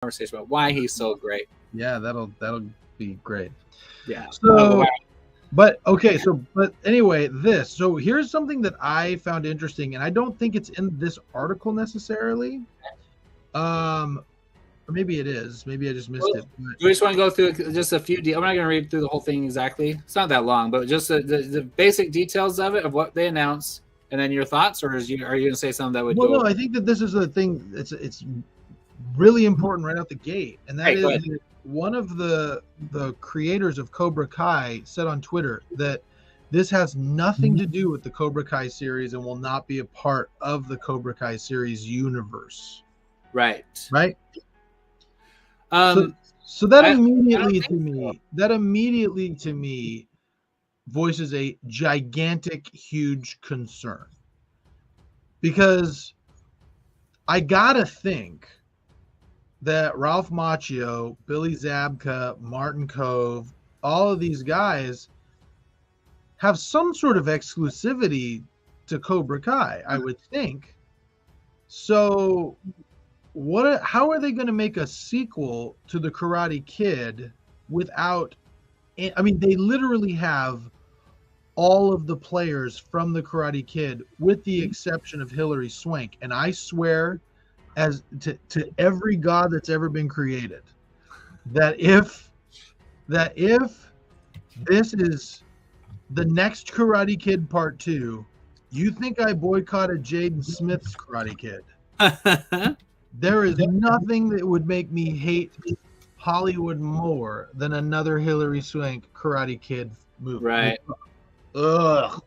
conversation about why he's so great. Yeah, that'll be great. Yeah. So, but anyway, so here's something that I found interesting, and I don't think it's in this article necessarily. Or maybe it is. Maybe I just missed it. But we just want to go through just a few. I'm not going to read through the whole thing exactly. It's not that long, but just the basic details of it, of what they announced, and then your thoughts, or are you going to say something that would? No, I think that this is the thing. It's really important right out the gate, and that is that one of the creators of Cobra Kai said on Twitter that this has nothing to do with the Cobra Kai series and will not be a part of the Cobra Kai series universe. Right. So that immediately to me voices a gigantic, huge concern, because I gotta think that Ralph Macchio, Billy Zabka, Martin Kove, all of these guys have some sort of exclusivity to Cobra Kai, I would think. So how are they going to make a sequel to the Karate Kid without, I mean, they literally have all of the players from the Karate Kid with the exception of Hillary Swank, and I swear as to every god that's ever been created that if this is the next Karate Kid Part 2, you think I boycotted Jaden Smith's Karate Kid. There is nothing that would make me hate Hollywood more than another Hillary Swank Karate Kid movie. Right. Ugh.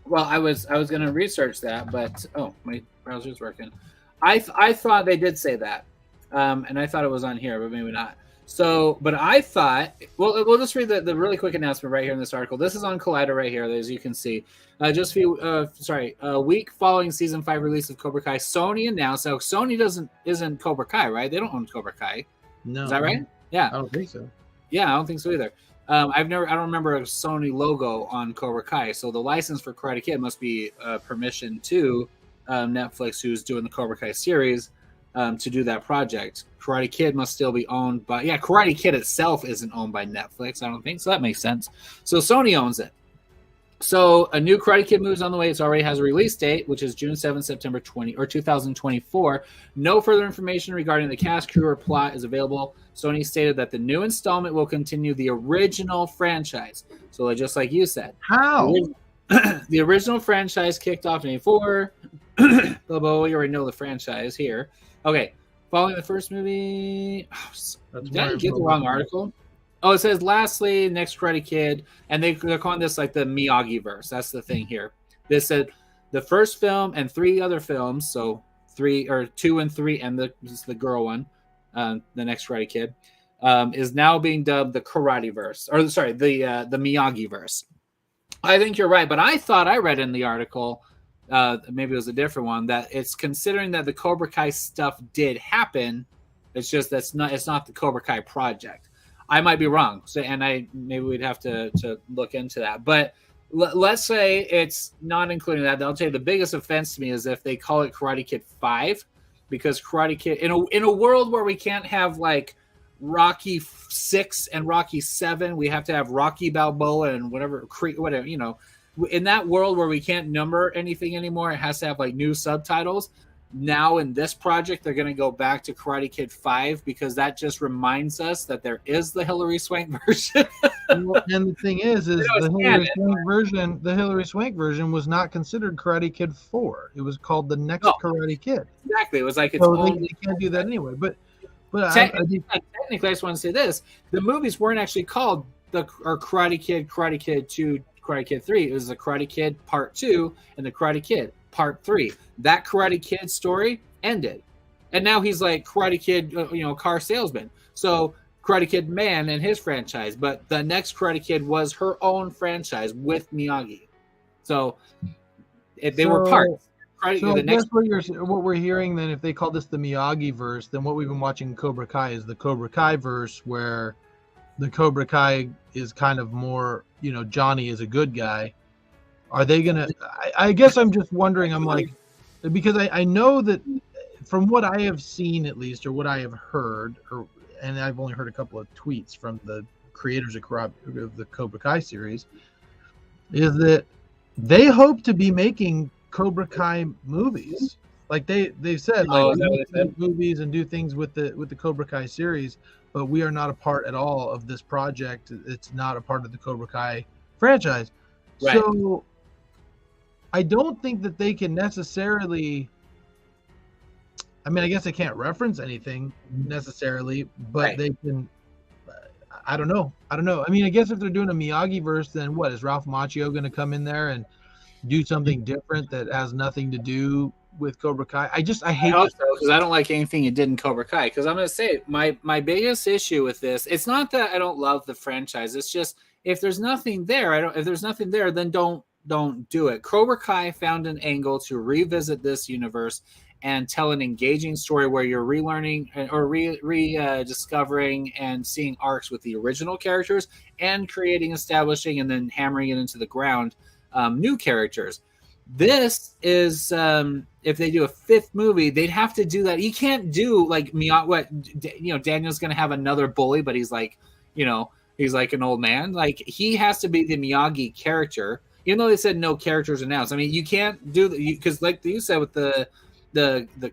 Well, I was going to research that, but my browser's working. I thought they did say that, and I thought it was on here, but maybe not. So, but I thought, we'll just read the really quick announcement right here in this article. This is on Collider right here, as you can see. A week following season 5 release of Cobra Kai, Sony announced. So Sony isn't Cobra Kai, right? They don't own Cobra Kai. No, is that right? Yeah, I don't think so. Yeah, I don't think so either. I don't remember a Sony logo on Cobra Kai. So the license for Karate Kid must be permission to Netflix, who's doing the Cobra Kai series, to do that project. Karate Kid must still be owned by, Karate Kid itself isn't owned by Netflix, I don't think. So that makes sense. So Sony owns it. So a new Karate Kid movie is on the way. It already has a release date, which is June 7th, September 2024. No further information regarding the cast, crew, or plot is available. Sony stated that the new installment will continue the original franchise. So just like you said. How? The original franchise kicked off in 1984. Blah, blah, blah. We already know the franchise here. Okay. Following the first movie. Did I get the wrong article? Oh, it says, lastly, next Karate Kid. And they're calling this like the Miyagi-verse. That's the thing here. They said the first film and 3 other films, so 2 and 3, and the girl one, the next Karate Kid, is now being dubbed the Karate-verse. Or, sorry, the Miyagi-verse. I think you're right, but I thought I read in the article, maybe it was a different one, that it's considering that the Cobra Kai stuff did happen. It's just it's not the Cobra Kai project. I might be wrong, maybe we'd have to look into that. But let's say it's not including that. I'll tell you the biggest offense to me is if they call it Karate Kid 5, because Karate Kid in a world where we can't have like Rocky 6 and Rocky 7, we have to have Rocky Balboa and whatever, in that world where we can't number anything anymore, it has to have like new subtitles. Now in this project, they're going to go back to Karate Kid 5 because that just reminds us that there is the Hillary Swank version. And the thing is the Hillary Swank version was not considered Karate Kid 4. It was called the next Karate Kid. Exactly. It was like they can't do that anyway. But technically, I just want to say this: the movies weren't actually called Karate Kid, Karate Kid 2, Karate Kid 3. It was the Karate Kid Part 2 and the Karate Kid Part 3. That Karate Kid story ended, and now he's like Karate Kid, car salesman. So Karate Kid Man and his franchise, but the next Karate Kid was her own franchise with Miyagi. So they were parts. What we're hearing then, if they call this the Miyagi verse, then what we've been watching in Cobra Kai is the Cobra Kai verse, where the Cobra Kai is kind of more, Johnny is a good guy. Are they gonna? I guess I'm just wondering. I'm like, because I know that from what I have seen, at least, or what I have heard, and I've only heard a couple of tweets from the creators of the Cobra Kai series, is that they hope to be making Cobra Kai movies. Like they've said, like we want to make movies and do things with the Cobra Kai series, but we are not a part at all of this project. It's not a part of the Cobra Kai franchise. Right. So I don't think that they can necessarily. I mean, I guess they can't reference anything necessarily, but they can. I don't know. I mean, I guess if they're doing a Miyagi verse, then what is Ralph Macchio going to come in there and do something different that has nothing to do with Cobra Kai? I hate. I hope so, because I don't like anything you did in Cobra Kai. Because I'm going to say my biggest issue with this, it's not that I don't love the franchise. It's just if there's nothing there, if there's nothing there, then don't do it. Cobra Kai found an angle to revisit this universe and tell an engaging story where you're relearning or rediscovering and seeing arcs with the original characters and creating, establishing, and then hammering it into the ground new characters. This is if they do a fifth movie, they'd have to do that. You can't do like Daniel's going to have another bully, but he's like, he's like an old man. Like he has to be the Miyagi character, even though they said no characters announced. I mean, you can't do that because, like you said, with the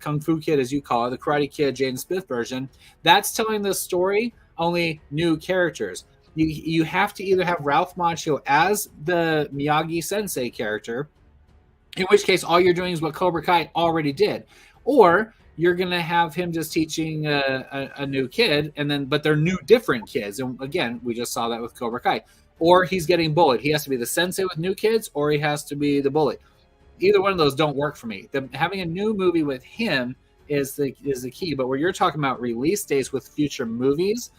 Kung Fu Kid, as you call it, the Karate Kid, Jaden Smith version, that's telling the story, only new characters. You have to either have Ralph Macchio as the Miyagi Sensei character, in which case all you're doing is what Cobra Kai already did, or you're going to have him just teaching a new kid, but they're new different kids. And again, we just saw that with Cobra Kai. Or he's getting bullied. He has to be the sensei with new kids, or he has to be the bully. Either one of those don't work for me. Having a new movie with him is the key. But where you're talking about release dates with future movies,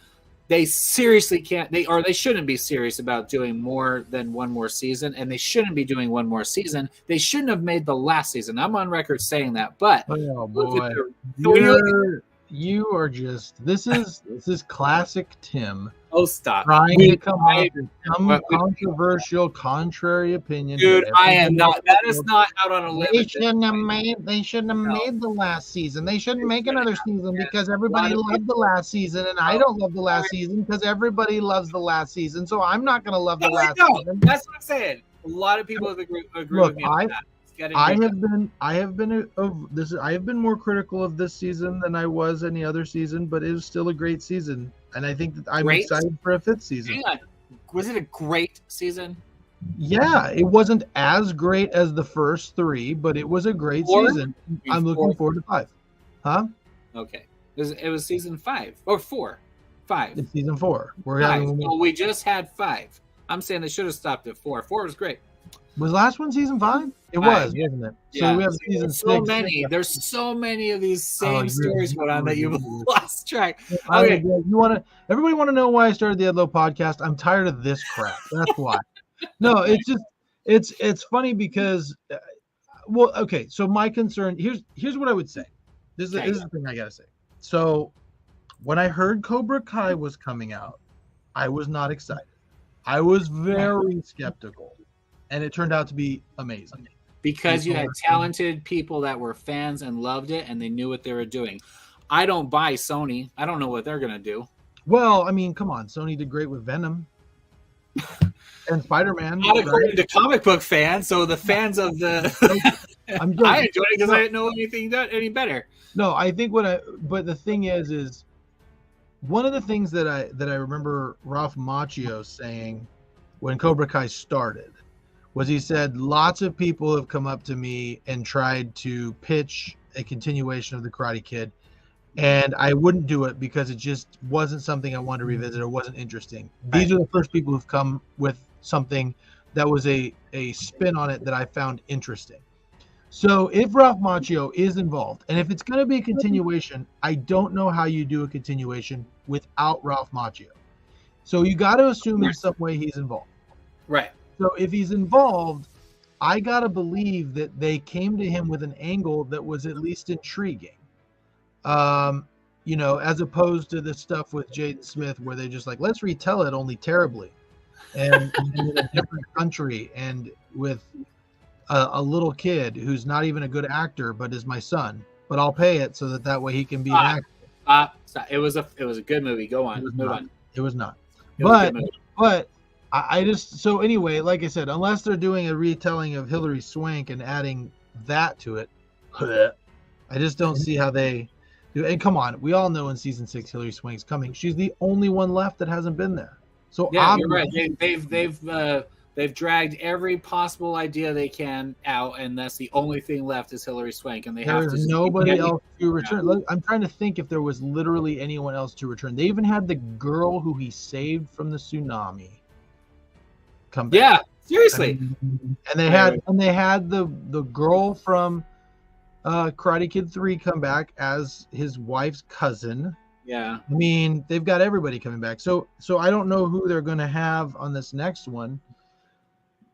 they seriously can't. They shouldn't be serious about doing more than one more season, and they shouldn't be doing one more season. They shouldn't have made the last season. I'm on record saying that. But oh boy, you are just this is classic Tim. Oh, stop! Trying to come up with some controversial, contrary opinion. Dude, I am not. That is not out on a limb. They shouldn't have made the last season. They shouldn't make another season because everybody loved the last season, and I don't love the last season because everybody loves the last season. So I'm not going to love the last season. That's what I'm saying. A lot of people agree with me on that. I have been more critical of this season than I was any other season, but it was still a great season, and I think that I'm excited for a fifth season. Hang on. Was it a great season? Yeah, it wasn't as great as the first three, but it was a great season. I'm looking forward to 5. Huh? Okay. It was season 5 or 4. 5. It's season 4. Well, we just had 5. I'm saying they should have stopped at 4. 4 was great. Was the last one season 5? It was, wasn't it? So yeah. We have season 6. So many. There's so many of these same stories going on that you've lost track. Okay. Everybody want to know why I started the Edlow podcast? I'm tired of this crap. That's why. No, it's funny because, okay. So my concern here's what I would say. This is the thing I gotta say. So when I heard Cobra Kai was coming out, I was not excited. I was very skeptical. And it turned out to be amazing. Because you had talented people that were fans and loved it, and they knew what they were doing. I don't buy Sony. I don't know what they're going to do. Well, I mean, come on. Sony did great with Venom. And Spider-Man. Not according to comic book fans, so the fans of the... I enjoyed it because I didn't know anything any better. No, I think but the thing is one of the things that I remember Ralph Macchio saying when Cobra Kai started, was he said, lots of people have come up to me and tried to pitch a continuation of the Karate Kid, and I wouldn't do it because it just wasn't something I wanted to revisit or wasn't interesting. These are the first people who've come with something that was a spin on it that I found interesting. So if Ralph Macchio is involved, and if it's going to be a continuation, I don't know how you do a continuation without Ralph Macchio. So you got to assume in some way he's involved. Right. So if he's involved, I got to believe that they came to him with an angle that was at least intriguing. As opposed to the stuff with Jaden Smith where they just like, let's retell it only terribly and in a different country and with, a little kid who's not even a good actor, but is my son. But I'll pay it so that way he can be an actor. Stop. It was a good movie. Go on. Move on. It was not. It was a good movie. But I just, so anyway, like I said, unless they're doing a retelling of Hillary Swank and adding that to it, I just don't see how they do. And come on, we all know in season 6 Hillary Swank's coming. She's the only one left that hasn't been there. So yeah, you're right. They've dragged every possible idea they can out, and that's the only thing left is Hillary Swank, and there's nobody else to return. Look, I'm trying to think if there was literally anyone else to return. They even had the girl who he saved from the tsunami come back. Yeah, seriously. And they had the girl from Karate Kid 3 come back as his wife's cousin. Yeah. I mean, they've got everybody coming back. So I don't know who they're going to have on this next one.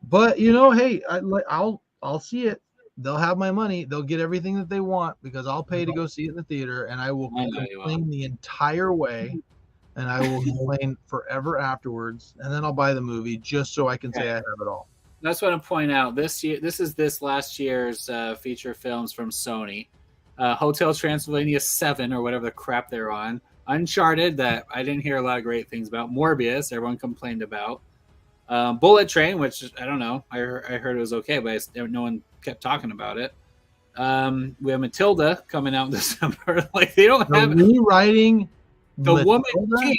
But, hey, I'll see it. They'll have my money. They'll get everything that they want because I'll pay to go see it in the theater, and I will complain the entire way, and I will complain forever afterwards, and then I'll buy the movie just so I can say I have it all. That's what I'm pointing out. This last year's feature films from Sony. Hotel Transylvania 7 or whatever the crap they're on. Uncharted, that I didn't hear a lot of great things about. Morbius, everyone complained about. Bullet Train, which I don't know. I heard it was okay, but no one kept talking about it. We have Matilda coming out in December. Like they don't have rewriting the Woman King.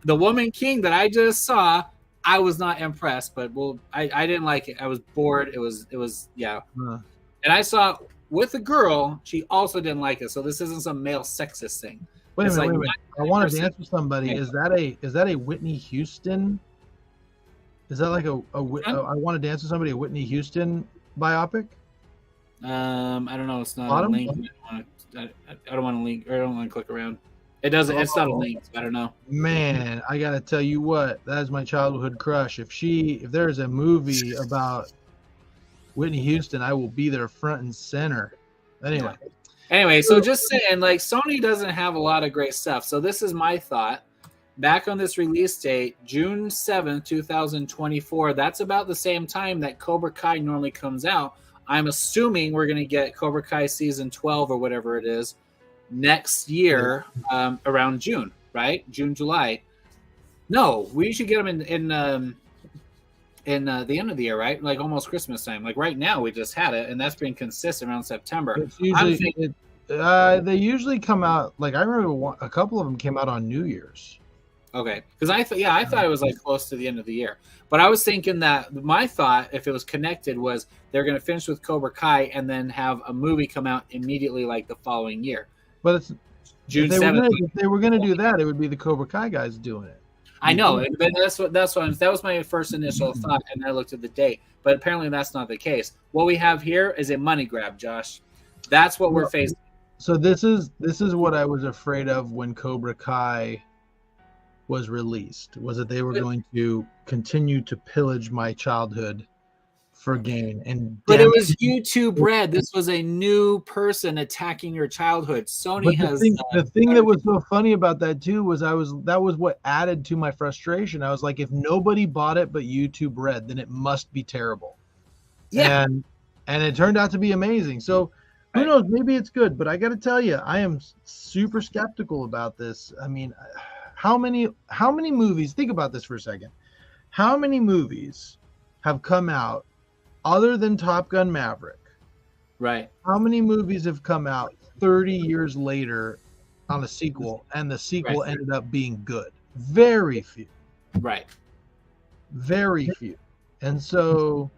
The Woman King that I just saw, I was not impressed, but I didn't like it. I was bored. It was yeah. And I saw with a girl, she also didn't like it. So this isn't some male sexist thing. Wait a minute. I want to dance with somebody. Is that a Whitney Houston? Is that like a I Want to Dance with Somebody, a Whitney Houston biopic? I don't know. It's not a link. I don't want to link. I don't want to click around. It doesn't. It's not a link. I don't know. Man, I gotta tell you what. That is my childhood crush. If there's a movie about Whitney Houston, I will be there front and center. Anyway, so just saying, like Sony doesn't have a lot of great stuff. So this is my thought. Back on this release date, June 7th, 2024, that's about the same time that Cobra Kai normally comes out. I'm assuming we're going to get Cobra Kai season 12 or whatever it is next year around June, right? June, July. No, we should get them in the end of the year, right? Like almost Christmas time. Like right now, we just had it, and that's been consistent around September. They usually come out, like I remember a couple of them came out on New Year's. Okay, because I thought it was like close to the end of the year, but I was thinking that my thought, if it was connected, was they're going to finish with Cobra Kai and then have a movie come out immediately, like the following year. But it's June 7th. If they were going to do that, it would be the Cobra Kai guys doing it. I know, but that was my first initial thought, and I looked at the date. But apparently, that's not the case. What we have here is a money grab, Josh. That's what we're facing. So this is what I was afraid of when Cobra Kai was released, was that they were going to continue to pillage my childhood for gain. But it was YouTube Red. This was a new person attacking your childhood. Sony has the thing that was so funny about that too was that was what added to my frustration. I was like, if nobody bought it but YouTube Red, then it must be terrible. Yeah. And it turned out to be amazing. So who knows, maybe it's good, but I got to tell you, I am super skeptical about this. I mean, how many movies, think about this for a second. How many movies have come out other than Top Gun Maverick? Right. How many movies have come out 30 years later on a sequel and the sequel ended up being good? Very few. Right. Very few. And so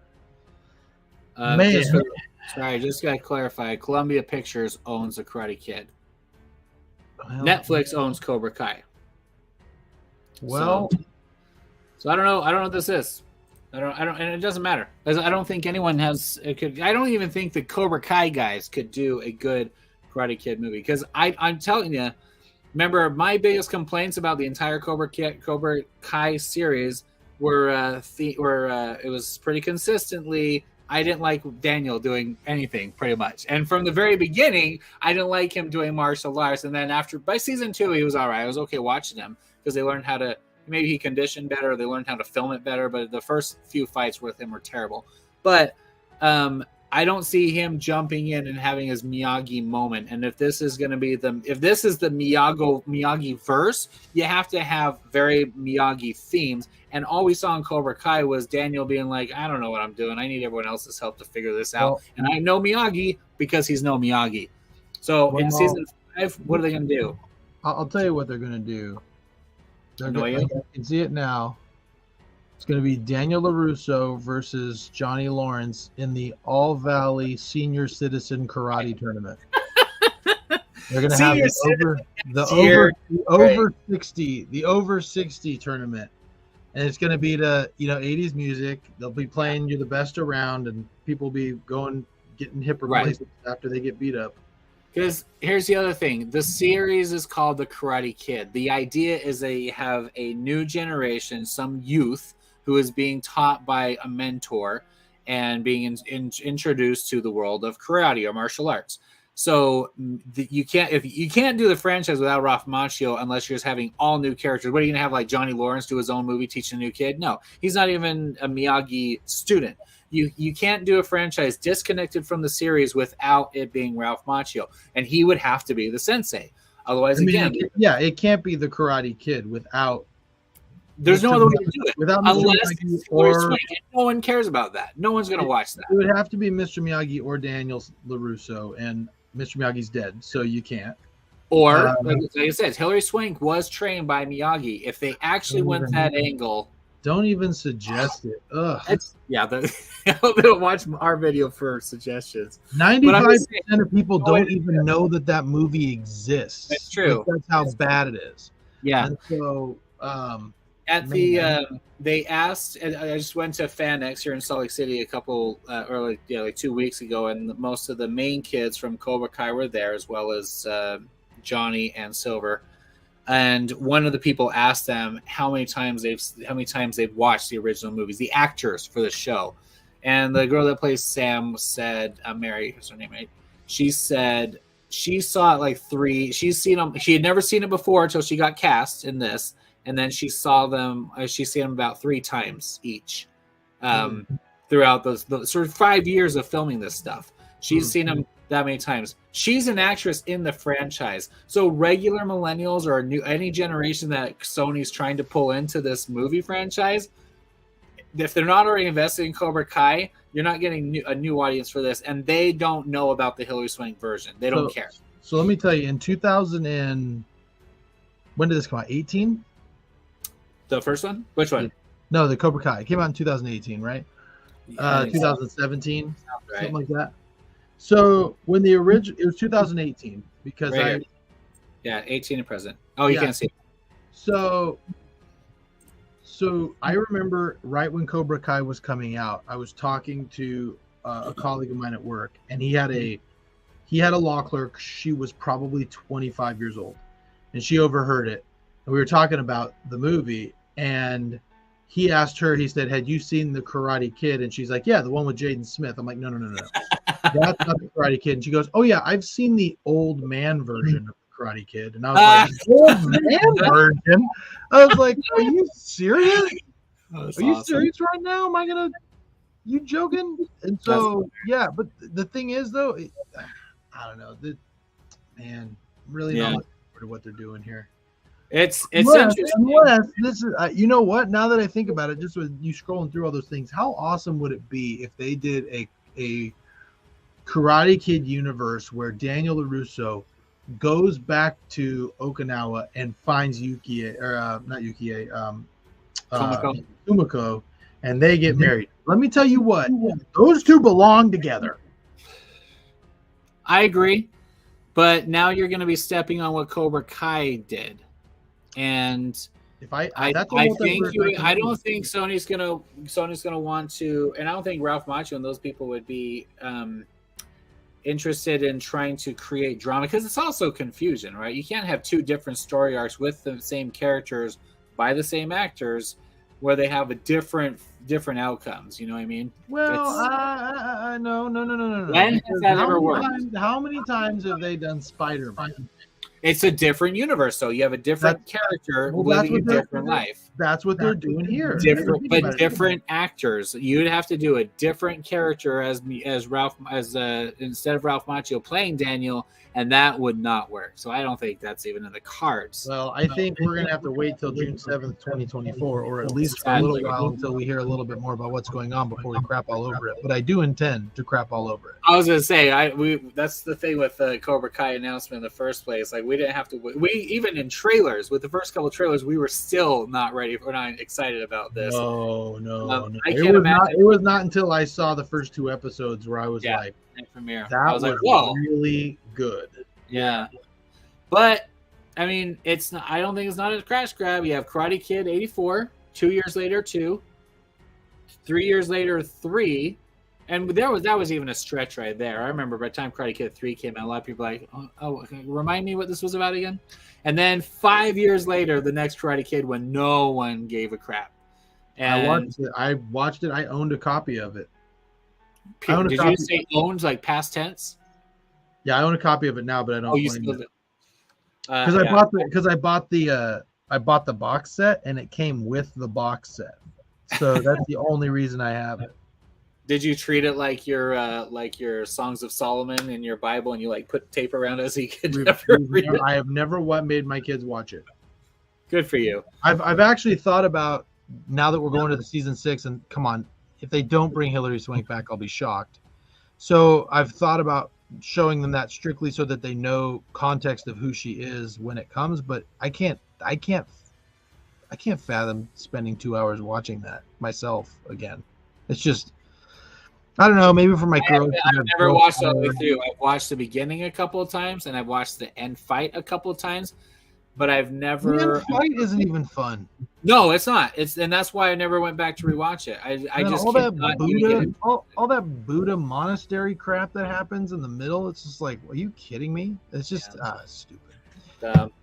just got to clarify. Columbia Pictures owns The Karate Kid. Well, Netflix owns Cobra Kai. Well, so I don't know. I don't know what this is. I don't, and it doesn't matter. I don't think anyone has. I don't even think the Cobra Kai guys could do a good Karate Kid movie because I'm telling you. Remember, my biggest complaints about the entire Cobra Kai series were it was pretty consistently. I didn't like Daniel doing anything pretty much, and from the very beginning, I didn't like him doing martial arts. And then by season 2, he was all right. I was okay watching him because they learned how to. Maybe he conditioned better. Or they learned how to film it better. But the first few fights with him were terrible. But I don't see him jumping in and having his Miyagi moment. And if this is going to be the Miyagi verse, you have to have very Miyagi themes. And all we saw in Cobra Kai was Daniel being like, I don't know what I'm doing. I need everyone else's help to figure this out. Well, and I know Miyagi because he's no Miyagi. So in season 5, what are they going to do? I'll tell you what they're going to do. I can see it now. It's going to be Daniel LaRusso versus Johnny Lawrence in the All Valley Senior Citizen Karate Tournament. They're going to have the over 60 tournament, and it's going to be the 80s music. They'll be playing "You're the Best Around," and people will be getting hip replacements after they get beat up. Because here's the other thing. The series is called The Karate Kid. The idea is they have a new generation, some youth, who is being taught by a mentor and being introduced to the world of karate or martial arts. So you can't do the franchise without Ralph Macchio unless you're just having all new characters. What are you gonna have, like Johnny Lawrence do his own movie teaching a new kid? No, he's not even a Miyagi student. You can't do a franchise disconnected from the series without it being Ralph Macchio, and he would have to be the sensei. Otherwise, it can't be the Karate Kid without. There's no other way to do it unless Hillary Swank. No one cares about that. No one's going to watch that. It would have to be Mr. Miyagi or Daniel LaRusso, and Mr. Miyagi's dead, so you can't. Or, like I said, Hillary Swank was trained by Miyagi. If they actually went that angle, don't even suggest it. Ugh. They'll watch our video for suggestions. 95% of people don't even know that movie exists. That's true. That's how bad it is. Yeah. And so. They asked, and I just went to FanX here in Salt Lake City like 2 weeks ago, and most of the main kids from Cobra Kai were there, as well as Johnny and Silver. And one of the people asked them how many times they've watched the original movies, the actors for the show. And the girl that plays Sam said, Mary, is her name, right? She said she saw it like 3. She's seen them. She had never seen it before until she got cast in this. And then she saw them. She's seen them about 3 times each throughout those sort of 5 years of filming this stuff. She's seen them that many times. She's an actress in the franchise. So regular millennials or any generation that Sony's trying to pull into this movie franchise, if they're not already invested in Cobra Kai, you're not getting a new audience for this, and they don't know about the Hillary Swank version. They don't care. So let me tell you, in 2000 when did this come out? 18. The first one? Which one? No, the Cobra Kai. It came out in 2018, right? 2017, something like that. So when the original, it was 2018 because 18 and present. Oh, you can't see it. So I remember right when Cobra Kai was coming out, I was talking to a colleague of mine at work, and he had a law clerk. She was probably 25 years old, and she overheard it. And we were talking about the movie. And he asked her, he said, had you seen The Karate Kid? And she's like, yeah, the one with Jaden Smith. I'm like, no. That's not The Karate Kid. And she goes, oh, yeah, I've seen the old man version of The Karate Kid. And I was like, old man version? I was like, are you serious? Are you serious right now? You joking? And so, yeah, but the thing is, though, I don't know. Really not looking forward to what they're doing here. It's interesting. Unless this is, you know what? Now that I think about it, just with you scrolling through all those things, how awesome would it be if they did a Karate Kid universe where Daniel LaRusso goes back to Okinawa and finds Kumiko, and they get married. Let me tell you what, those two belong together. I agree, but now you're going to be stepping on what Cobra Kai did. And I don't think Sony's gonna want to, and I don't think Ralph Macchio and those people would be interested in trying to create drama, because it's also confusion, right? You can't have 2 different story arcs with the same characters by the same actors where they have a different outcomes. You know what I mean? Well, no. When has that ever worked? How many times have they done Spider-Man? It's a different universe, so you have a different character living a different life. That's what they're doing here. Different actors. You'd have to do a different character as Ralph, instead of Ralph Macchio playing Daniel, and that would not work. So I don't think that's even in the cards. Well, I think we're gonna have to wait till June 7th, 2024, or at least for a little while until we hear a little bit more about what's going on before we crap all over it. But I do intend to crap all over it. I was gonna say, that's the thing with the Cobra Kai announcement in the first place. Like, we didn't have to. We even in trailers, with the first couple of trailers, we were still not ready. We're not excited about this. No. I can't imagine. It was not until I saw the first 2 episodes where I was like, premiere. That was like, whoa, really good. Yeah, but I mean, it's not. I don't think it's not a crash grab. You have Karate Kid '84, 2 years later 2, 3 years later 3, and that was even a stretch right there. I remember by the time Karate Kid 3 came out, a lot of people were like, oh, remind me what this was about again. And then 5 years later, the next Karate Kid, when no one gave a crap. And I watched it. I owned a copy of it. Did you say owned, like past tense? Yeah, I own a copy of it now, but I don't. Oh, you still do? Because I bought the box set, and it came with the box set, so that's the only reason I have it. Did you treat it like your Songs of Solomon in your Bible, and you like put tape around it so you could never read it? I have never made my kids watch it. Good for you. I've actually thought about, now that we're going to the season 6, and come on, if they don't bring Hillary Swank back, I'll be shocked. So I've thought about showing them that strictly so that they know context of who she is when it comes, but I can't fathom spending 2 hours watching that myself again. It's just, I don't know, maybe for my girls. I've never watched all the way through. I've watched the beginning a couple of times, and I've watched the end fight a couple of times, but I've never. The end fight isn't even fun. No, it's not. And that's why I never went back to rewatch it. I just all that Buddha monastery crap that happens in the middle. It's just like, are you kidding me? It's just stupid.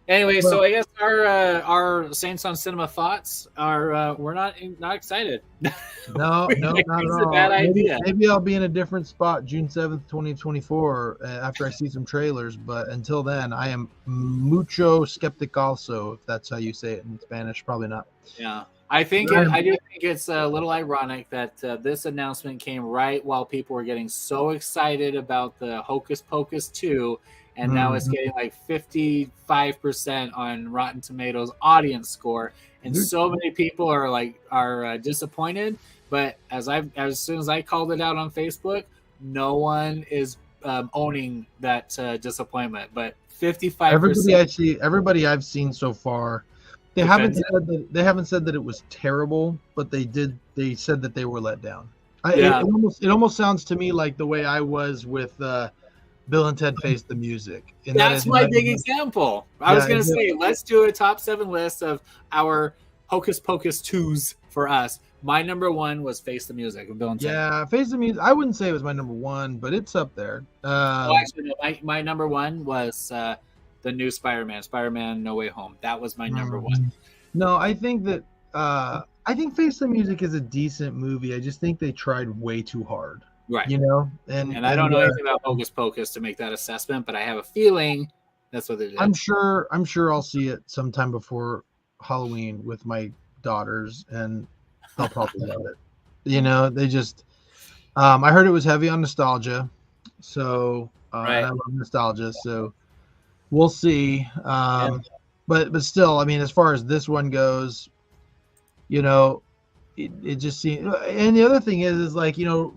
Anyway, so I guess our Saints on Cinema thoughts are we're not excited. No, not at all. A bad idea. Maybe I'll be in a different spot June 7th, 2024 after I see some trailers. But until then, I am mucho skeptical. If that's how you say it in Spanish, probably not. Yeah, I do think it's a little ironic that this announcement came right while people were getting so excited about the Hocus Pocus 2. And now it's getting like 55% on Rotten Tomatoes audience score, and so many people are disappointed. But as soon as I called it out on Facebook, no one is owning that disappointment. But 55%. Everybody I've seen so far, they haven't said that it was terrible, but they said that they were let down. It almost sounds to me like the way I was with. Bill and Ted Face the Music. And that's my big example. I was going to say, let's do a top 7 list of our Hocus Pocus 2s for us. My number 1 was Face the Music with Bill and Ted. Yeah, Face the Music. I wouldn't say it was my number 1, but it's up there. Actually, no, my number 1 was the new Spider-Man No Way Home. That was my number 1. No, I think that I think Face the Music is a decent movie. I just think they tried way too hard. Right. You know, and I don't know anything about Hocus Pocus to make that assessment, but I have a feeling that's what they did. I'm sure I'll see it sometime before Halloween with my daughters, and they'll probably love it. You know, they just I heard it was heavy on nostalgia, so I love nostalgia, so we'll see. But still, I mean, as far as this one goes, you know, it just seems. And the other thing is like, you know,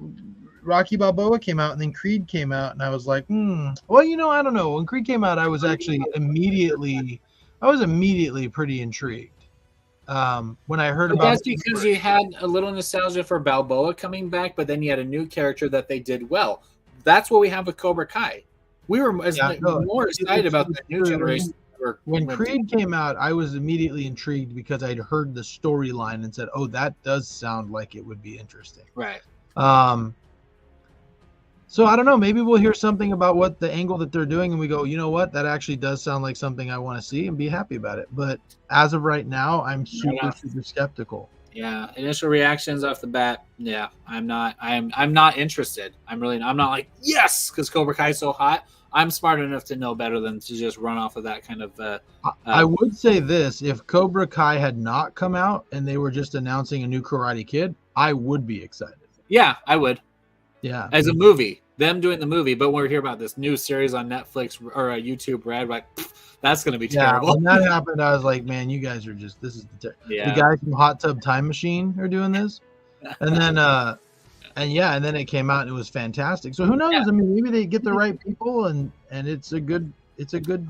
Rocky Balboa came out and then Creed came out, and I was like, well, you know, I don't know. When Creed came out, I was actually immediately pretty intrigued. When I heard about that's because you had a little nostalgia for Balboa coming back, but then you had a new character that they did well. That's what we have with Cobra Kai. We were more excited about the new generation. When Creed came out, I was immediately intrigued because I'd heard the storyline and said, "Oh, that does sound like it would be interesting." Right. So I don't know. Maybe we'll hear something about what the angle that they're doing, and we go, you know what? That actually does sound like something I want to see and be happy about it. But as of right now, I'm super skeptical. Yeah, initial reactions off the bat. Yeah, I'm not interested. I'm not like yes because Cobra Kai is so hot. I'm smart enough to know better than to just run off of that kind of. I would say this: if Cobra Kai had not come out and they were just announcing a new Karate Kid, I would be excited. Yeah, I would. Yeah, as a movie, them doing the movie. But when we hear about this new series on Netflix or YouTube Red, like that's going to be terrible. When that happened, I was like, man, you guys are just the guys from Hot Tub Time Machine are doing this, and then and then it came out and it was fantastic. So who knows? Yeah. I mean, maybe they get the right people and it's a good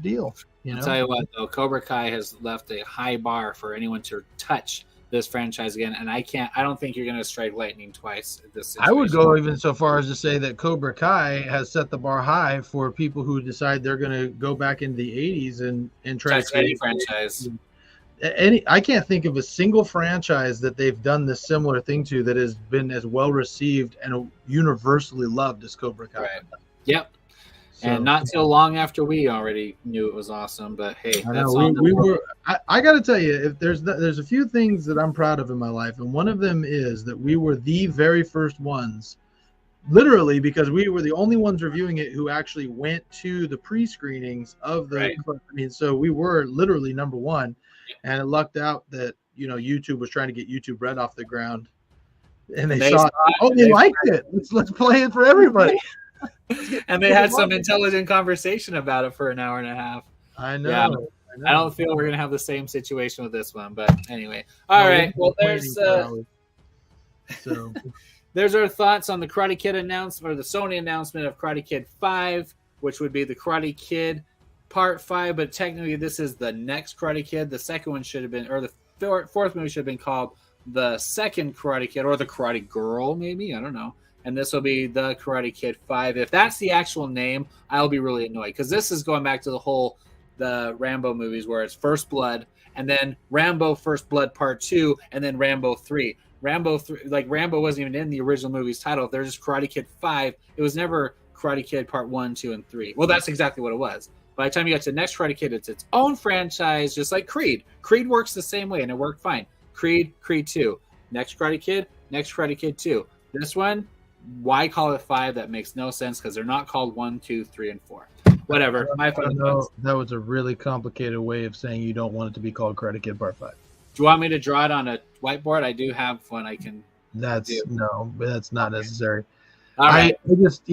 deal. I'll tell you what, though, Cobra Kai has left a high bar for anyone to touch this franchise again, and I don't think you're going to strike lightning twice. I would go even so far as to say that Cobra Kai has set the bar high for people who decide they're going to go back into the 80s and try to any franchise. I can't think of a single franchise that they've done this similar thing to that has been as well received and universally loved as Cobra Kai. Right. Yep. So, and not so long after we already knew it was awesome, but hey, that's I got to tell you, if there's a few things that I'm proud of in my life, and one of them is that we were the very first ones, literally, because we were the only ones reviewing it who actually went to the pre-screenings of the. Right. I mean, so we were literally number one, and it lucked out that YouTube was trying to get YouTube Red off the ground, and they saw, they liked it. Let's play it for everybody. And they had some intelligent conversation about it for an hour and a half. I know. Yeah, I don't feel we're gonna have the same situation with this one, but anyway. All right. Well, there's there's our thoughts on the Karate Kid announcement, or the Sony announcement of Karate Kid 5, which would be the Karate Kid Part 5, but technically this is the next Karate Kid. The second one should have been, or the fourth movie should have been called the second Karate Kid, or the Karate Girl, maybe. I don't know. And this will be the Karate Kid 5. If that's the actual name, I'll be really annoyed, because this is going back to the Rambo movies where it's First Blood, and then Rambo First Blood Part 2, and then Rambo 3. Rambo wasn't even in the original movie's title. If they're just Karate Kid 5, it was never Karate Kid Part 1, 2, and 3. Well, that's exactly what it was. By the time you get to the next Karate Kid, it's its own franchise, just like Creed. Creed works the same way, and it worked fine. Creed 2. Next Karate Kid 2. This one, why call it 5? That makes no sense, because they're not called 1, 2, 3, and 4. Whatever. That was a really complicated way of saying you don't want it to be called Karate Kid Part 5. Do you want me to draw it on a whiteboard? I do have one I can. That's not necessary. All right.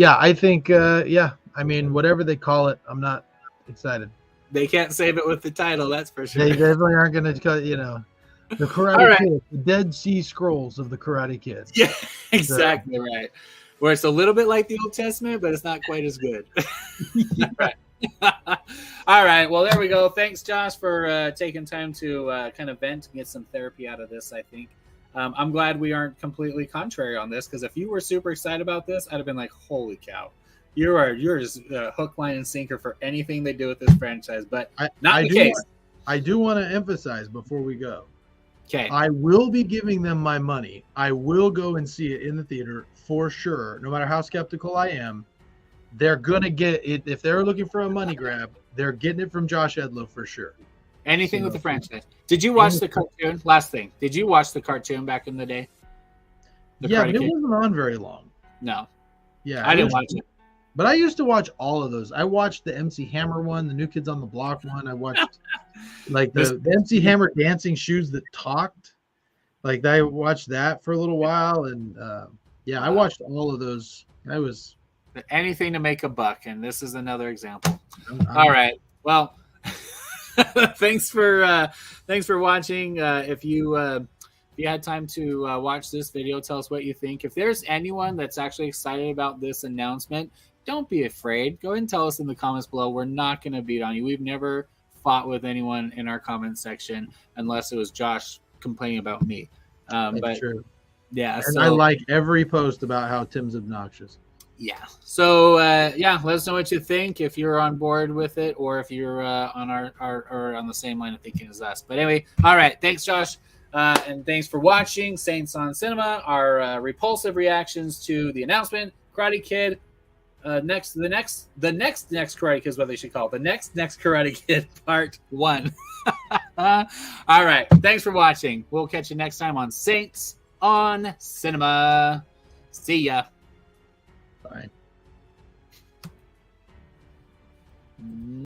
I think, I mean, whatever they call it, I'm not excited. They can't save it with the title, that's for sure. They definitely aren't going to, the Karate Kid, the Dead Sea Scrolls of the Karate Kid. Yeah, exactly right. Where it's a little bit like the Old Testament, but it's not quite as good. Right. All right. Well, there we go. Thanks, Josh, for taking time to kind of vent and get some therapy out of this, I think. I'm glad we aren't completely contrary on this, because if you were super excited about this, I'd have been like, holy cow. You're just hook, line, and sinker for anything they do with this franchise, but not the case. I do want to emphasize before we go. Okay. I will be giving them my money. I will go and see it in the theater for sure. No matter how skeptical I am, they're going to get it. If they're looking for a money grab, they're getting it from Josh Edlow for sure. Anything with the franchise. Did you watch the cartoon? Last thing. Did you watch the cartoon back in the day? But it wasn't on very long. No. Yeah. I didn't watch it. But I used to watch all of those. I watched the MC Hammer one, the New Kids on the Block one. I watched like the MC Hammer dancing shoes that talked. Like I watched that for a little while, and I watched all of those. I was anything to make a buck, and this is another example. All right. Well, thanks for watching. If you had time to watch this video, tell us what you think. If there's anyone that's actually excited about this announcement, don't be afraid. Go ahead and tell us in the comments below. We're not going to beat on you. We've never fought with anyone in our comment section unless it was Josh complaining about me. That's true. Yeah. And I like every post about how Tim's obnoxious. Yeah. So, let us know what you think, if you're on board with it, or if you're on our or on the same line of thinking as us. But anyway, all right. Thanks, Josh. And thanks for watching Saints on Cinema, our repulsive reactions to the announcement, Karate Kid. The next Karate Kid is what they should call it. The next Karate Kid Part 1. All right. Thanks for watching. We'll catch you next time on Saints on Cinema. See ya. Bye.